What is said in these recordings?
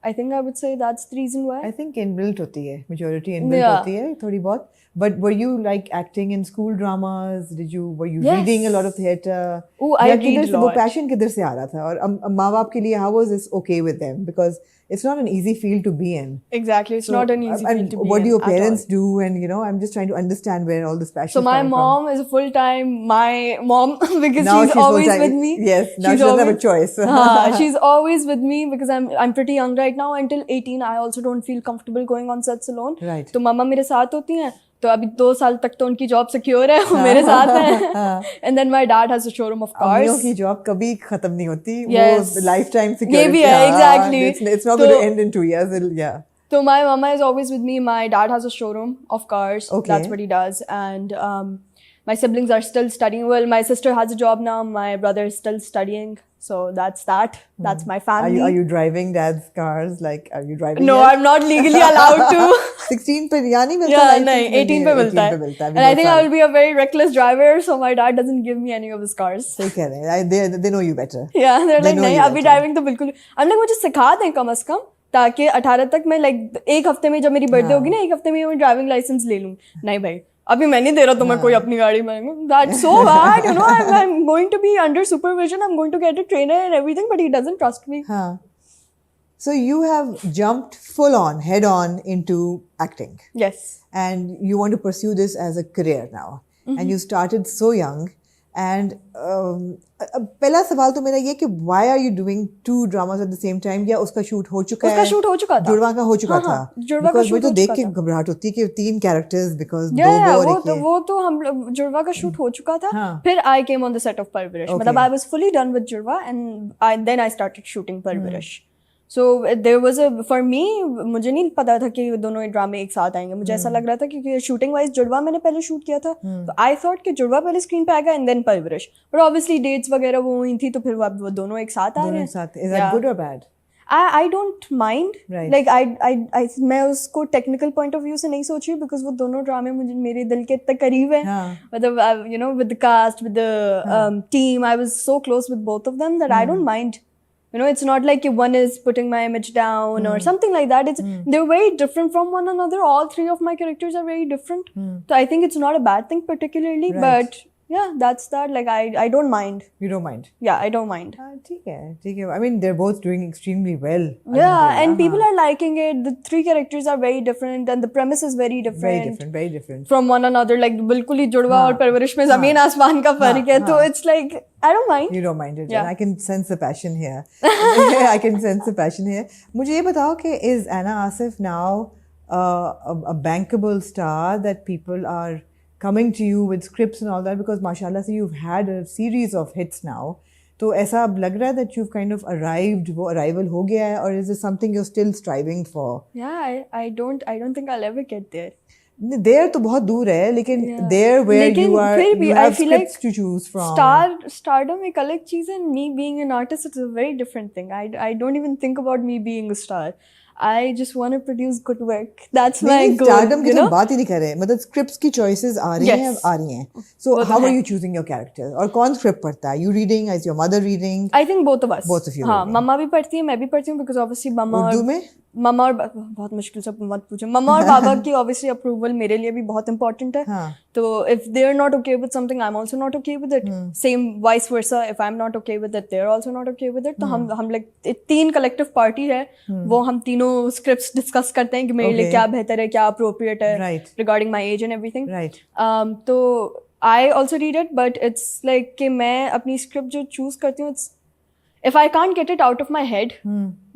I think I would say that's the reason why. I think inbuilt होती है, maturity inbuilt होती है थोड़ी बहुत. But were you like acting in school dramas? Were you reading a lot of theatre? Oh, I read a lot. वो passion किधर से आ रहा था? और माँ बाप के लिए how was this okay with them? Because it's not an easy field to be in. Exactly, it's not an easy field to be in. What do your parents do? And I'm just trying to understand where all this passion. So my mom is a full-time. My mom because now she's always with me. Yes, now she doesn't have a choice. She's always with me because I'm pretty young right now. Until 18, I also don't feel comfortable going on sets alone. Right. तो मम्मा मेरे साथ होती हैं. तो अभी 2 साल तक तो उनकी जॉब सिक्योर है, वो मेरे साथ है. And then my dad has a showroom of cars. अम्मियों की जॉब कभी खत्म नहीं होती. वो लाइफ टाइम सिक्योरिटी. ये भी है, exactly. It's not going to end in 2 years. Yeah. So my mama is always with me. My dad has a showroom of cars. Okay. That's what he does. And my siblings are still studying. Well, my sister has a job now. My brother is still studying. So that's that. That's my family. Are you driving dad's cars? Like, are you driving? No, I'm not legally allowed to. 16 पे यानी मिलता है? Yeah, नहीं, 18 पे मिलता है. And I think I will be a very reckless driver, so my dad doesn't give me any of his cars. सही कह रहे हैं. They know you better. Yeah, they're like नहीं, अभी driving तो बिल्कुल. I'm like मुझे सिखा दें कम से कम, ताकि 18 तक मैं like एक हफ्ते में जब मेरी बर्थडे होगी ना, एक हफ्ते में मैं ड्राइविंग लाइसेंस ले लूँ. नहीं भाई, अभी मैं नहीं दे रहा तो मैं कोई अपनी गाड़ी में. That's so bad, I'm going to be under supervision. I'm going to get a trainer and everything, but he doesn't trust me. हाँ. So you have jumped full on, head on into acting. Yes. And you want to pursue this as a career now. And you started so young. And पहला सवाल तो मेरा ये कि why are you doing 2 dramas at the same time? या उसका shoot हो चुका है? उसका शूट हो चुका था. जुड़वा का हो चुका था. जुड़वा का शूट तो देख के घबराहट होती है कि 3 characters because वो तो हम जुड़वा का शूट हो चुका था. फिर I came on the set of Parvarish. मतलब I was fully done with जुड़वा and then I started shooting Parvarish. So there was for me, मुझे नहीं पता था कि दोनों ड्रामे एक साथ आएंगे. मुझे ऐसा लग रहा था क्योंकि शूटिंग वाइज जुड़वा मैंने पहले शूट किया था, तो आई थॉट कि जुड़वा पहले स्क्रीन पे आएगा एंड देन परवरिश. बट ऑब्वियसली डेट्स वगैरह वो हुई थी, तो फिर वो दोनों एक साथ आ रहे हैं. Is that good or bad? I don't mind. Right. Like I मैं उसको टेक्निकल पॉइंट ऑफ व्यू से नहीं सोची, बिकॉज वो दोनों ड्रामे मुझे मेरे दिल के इतने करीब है. मतलब with the cast, with the team, I was so close with both of them that I don't mind. It's not like one is putting my image down or something like that. They're very different from one another. All 3 of my characters are very different. So I think it's not a bad thing particularly, right. But yeah, that's that. Like I don't mind. You don't mind? Yeah, I don't mind. ठीक है. I mean, they're both doing extremely well. Yeah, and people are liking it. The 3 characters are very different, and the premise is very different. Very different from one another. Like बिल्कुल ही जुड़वा और परवरिश में ज़मीन आसमान का फर्क है. तो it's like I don't mind. You don't mind it. Yeah. And I can sense the passion here. I can sense the passion here. मुझे ये बताओ कि is Anna Asif now a bankable star that people are coming to you with scripts and all that, because mashallah se you've had a series of hits now. तो ऐसा अब लग रहा है that you've kind of arrived, वो arrival हो गया है, or is it something you're still striving for? Yeah, I don't think I'll ever get there. There तो बहुत दूर है, लेकिन there where you have scripts to choose from. Stardom एक अलग चीज़ है. Me being an artist, it's a very different thing. I don't even think about me being a star. I just want to produce good work. That's my goal. Stardom की तो बात ही नहीं कर रहे. मतलब scripts की choices आ रही हैं. So how are you choosing your characters? और कौन script पढ़ता है? You reading? Is your mother reading? I think both of us. Both of you. हाँ, मम्मा भी पढ़ती है, मैं भी पढ़ती हूँ, because obviously मम्मा उर्दू में? मम्मा और बहुत मुश्किल से मत पूछो. मम्मा और पापा की obviously approval मेरे लिए भी बहुत important है. तो if they're not okay with something, I'm also not okay with it. Same vice versa. If I'm not okay with it, they're also not okay with it. तो हम like 3 collective party है. वो हम तीनों scripts discuss करते हैं कि मेरे लिए क्या बेहतर है, क्या appropriate है, regarding my age and everything. Right. तो I also read it, but it's like कि मैं अपनी script जो choose करती हूँ, if I can't get it out of my head,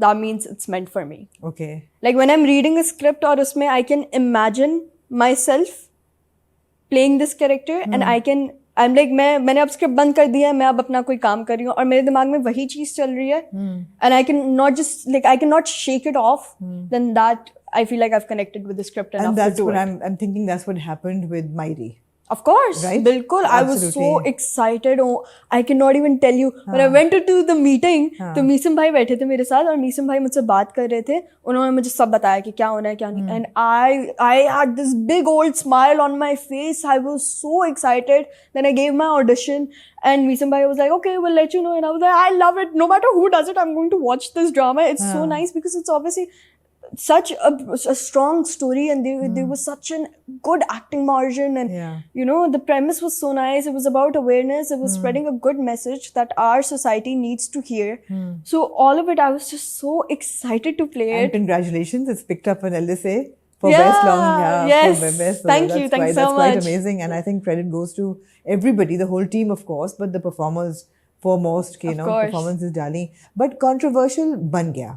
that means it's meant for me. Okay. Like when I'm reading a script और उसमें I can imagine myself playing this character and I'm like मैंने अब script बंद कर दिया है, मैं अब अपना कोई काम कर रही हूँ और मेरे दिमाग में वही चीज़ चल रही है, and I can not just like I cannot shake it off, then that I feel like I've connected with the script enough. And that's to do what it. I'm thinking. That's what happened with Mairi. Of course, right? बिल्कुल. I was so excited. Oh, I cannot even tell you. When I went to the meeting, तो मीसम भाई बैठे थे मेरे साथ और मीसम भाई मुझसे बात कर रहे थे. उन्होंने मुझे सब बताया कि क्या होना है क्या नहीं. And I had this big old smile on my face. I was so excited. Then I gave my audition, and Meesam भाई was like, "Okay, we'll let you know." And I was like, "I love it. No matter who does it, I'm going to watch this drama. It's so nice because it's obviously such a strong story, and there was such a good acting margin, and you know, the premise was so nice. It was about awareness. It was spreading a good message that our society needs to hear. So all of it, I was just so excited to play it. And congratulations, it's picked up an LSA for best long. Yes, for best, so thank you so much. That's quite amazing, and I think credit goes to everybody, the whole team, of course, but the performers foremost. You know, performance is darling, but controversial ban gaya.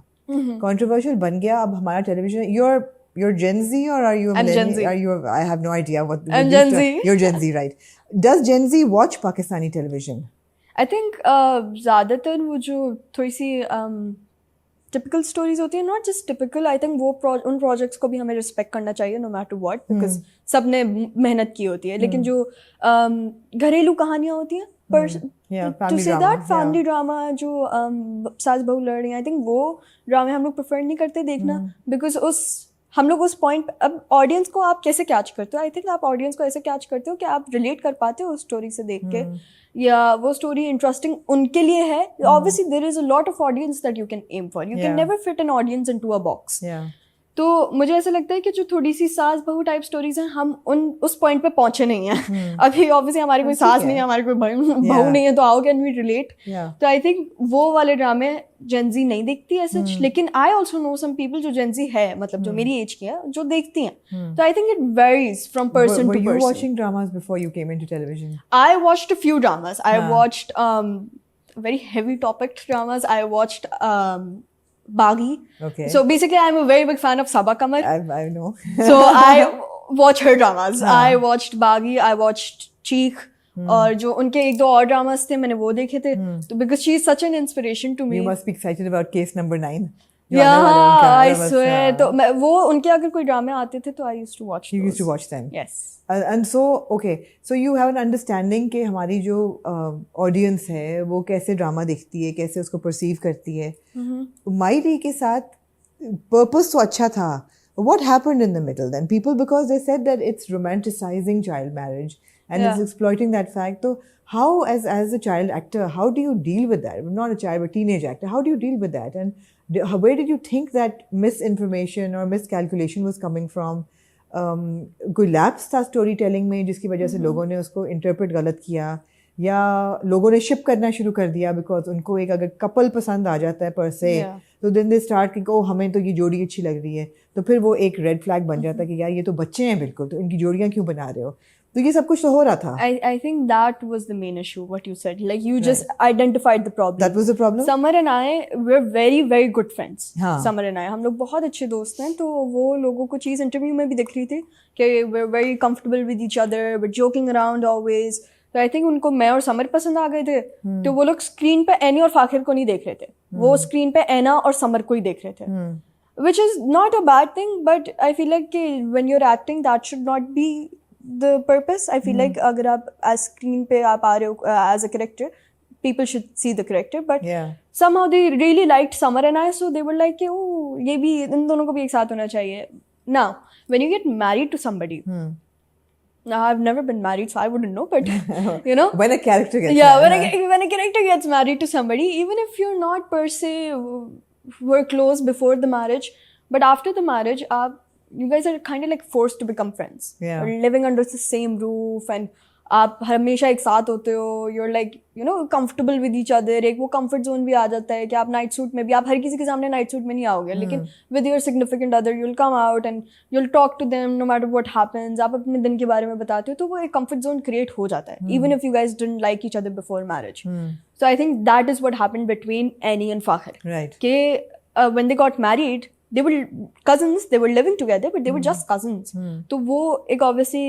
Controversial ban gaya. अब हमारा television. You're Gen Z, or are you a millennial? Gen Z. Are you? I have no idea what. I'm Gen Z. You're Gen Z, right? Does Gen Z watch Pakistani television? I think ज़्यादातर वो जो थोड़ी सी typical stories होती है, not just typical. I think वो उन projects को भी हमें respect करना चाहिए, no matter what, because सबने मेहनत की होती है. लेकिन जो घरेलू कहानियाँ होती हैं, to say that family drama जो सास बहू लड़ रही हैं, I think वो ड्रामे हम लोग प्रेफर नहीं करते देखना, because हम लोग उस पॉइंट, अब ऑडियंस को आप कैसे कैच करते हो? आई थिंक आप ऑडियंस को ऐसे कैच करते हो कि आप रिलेट कर पाते हो उस स्टोरी से देख के, या वो स्टोरी इंटरेस्टिंग उनके लिए है. Obviously there is a lot of audience that you can aim for. You can never fit an audience into a box. तो मुझे ऐसा लगता है कि जो थोड़ी सी सास बहू टाइप स्टोरीज हैं, हम उस पॉइंट पे पहुंचे नहीं हैं. अभी ऑब्वियसली हमारी कोई सास नहीं है, हमारी कोई बहू नहीं है, तो हाउ कैन वी रिलेट? तो आई थिंक वो वाले ड्रामे जेनजी नहीं देखती है सच. लेकिन I also know some people जो जेनजी है, मतलब जो मेरी एज की है, जो देखती हैं. तो I think it varies from person to person. Were you watching dramas before you came into television? I watched a few dramas. I watched very heavy topic dramas. I watched Baghi. Okay. So basically, I'm a very big fan of Sabaa Kamar. I know. So I watch her dramas. I watched Baghi. I watched Cheek. और जो उनके एक दो और dramas थे, मैंने वो देखे थे. तो because she is such an inspiration to me. You must be excited about case number 9. Yeah, I swear. तो वो उनके अगर कोई ड्रामे आते थे तो I used to watch. You used to watch them. Yes. And so okay, so you have an understanding कि हमारी जो audience है वो कैसे ड्रामा देखती है, कैसे उसको perceive करती है. माई रे के साथ purpose तो अच्छा था. What happened in the middle then? People, because they said that it's romanticizing child marriage and it's exploiting that fact. So how, as a child actor, how do you deal with that? Not a child, but teenage actor. How do you deal with that? And where did you think that misinformation or miscalculation was coming from? कोई lapse था story telling में जिसकी वजह से लोगों ने उसको interpret गलत किया, या लोगों ने शिप करना शुरू कर दिया बिकॉज उनको एक अगर कपल पसंद आ जाता है पर से, तो देन दे स्टार्ट कि ओ हमें तो ये जोड़ी अच्छी लग रही है, तो फिर वो एक रेड फ्लैग बन जाता है कि यार ये तो बच्चे हैं बिल्कुल, तो इनकी जोड़ियाँ क्यों बना रहे हो? तो ये सब कुछ तो हो रहा था. I think that was the main issue, what you said. Like you just identified the problem. That was the problem? Summer and I were very, very good friends. Summer and I, हम लोग बहुत अच्छे दोस्त हैं. तो वो लोगों को चीज़ इंटरव्यू में भी दिख रही थी कि we're very comfortable with each other, we're joking around always. तो आई थिंक उनको मैं और समर पसंद आ गए थे. तो वो लोग स्क्रीन पे एनी और फाखिर को नहीं देख रहे थे, वो स्क्रीन पे एना और समर को ही देख रहे थे. Which is not a bad thing, but I feel like when you're acting, that should not be the purpose. I feel like अगर आप as screen पे आप आ रहे हो as a character, people should see the character. But somehow they really liked Summer and I, so they were like, oh, ये भी इन दोनों को भी एक साथ होना चाहिए. Now, when you get married to somebody, now I've never been married, so I wouldn't know. But you know, when a character gets married, when a character gets married to somebody, even if you're not per se were close before the marriage, but after the marriage, you guys are kind of like forced to become friends. You're living under the same roof, and आप हमेशा एक साथ होते हो. You're like, you know, comfortable with each other. एक वो comfort zone भी आ जाता है कि आप नाइट सूट में भी, आप हर किसी के सामने नाइट सूट में नहीं आओगे, लेकिन with your significant other you'll come out and you'll talk to them no matter what happens. आप अपने दिन के बारे में बताते हो, तो वो एक comfort zone create हो जाता है, even if you guys didn't like each other before marriage. So I think that is what happened between Annie and Fakhir. Right. कि when they got married, they were cousins, they were living together, but they were just cousins. तो वो एक obviously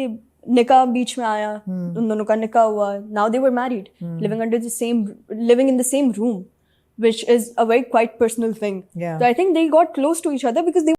निकाह बीच में आया, उन दोनों का निकाह हुआ. Now they were married, living in the same room, which is a very quite personal thing. So I think they got close to each other because they